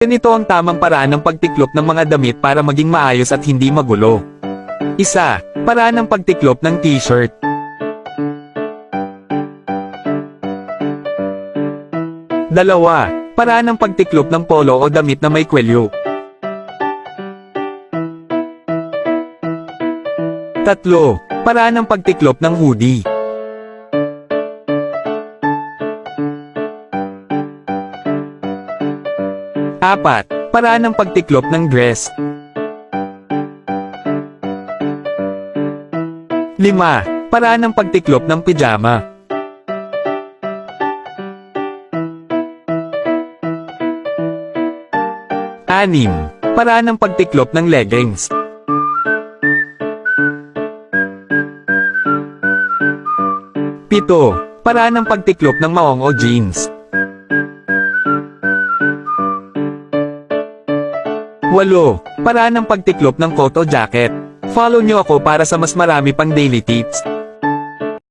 Ganito ang tamang paraan ng pagtiklop ng mga damit para maging maayos at hindi magulo. 1. Paraan ng pagtiklop ng t-shirt. 2. Paraan ng pagtiklop ng polo o damit na may kwelyo. 3. Paraan ng pagtiklop ng hoodie. 4. Paraan ng pagtiklop ng dress. 5. Paraan ng pagtiklop ng pijama. 6. Paraan ng pagtiklop ng leggings. 7. Paraan ng pagtiklop ng maong o jeans. 8. Paraan ng pagtiklop ng coat o jacket. Follow nyo ako para sa mas marami pang daily tips.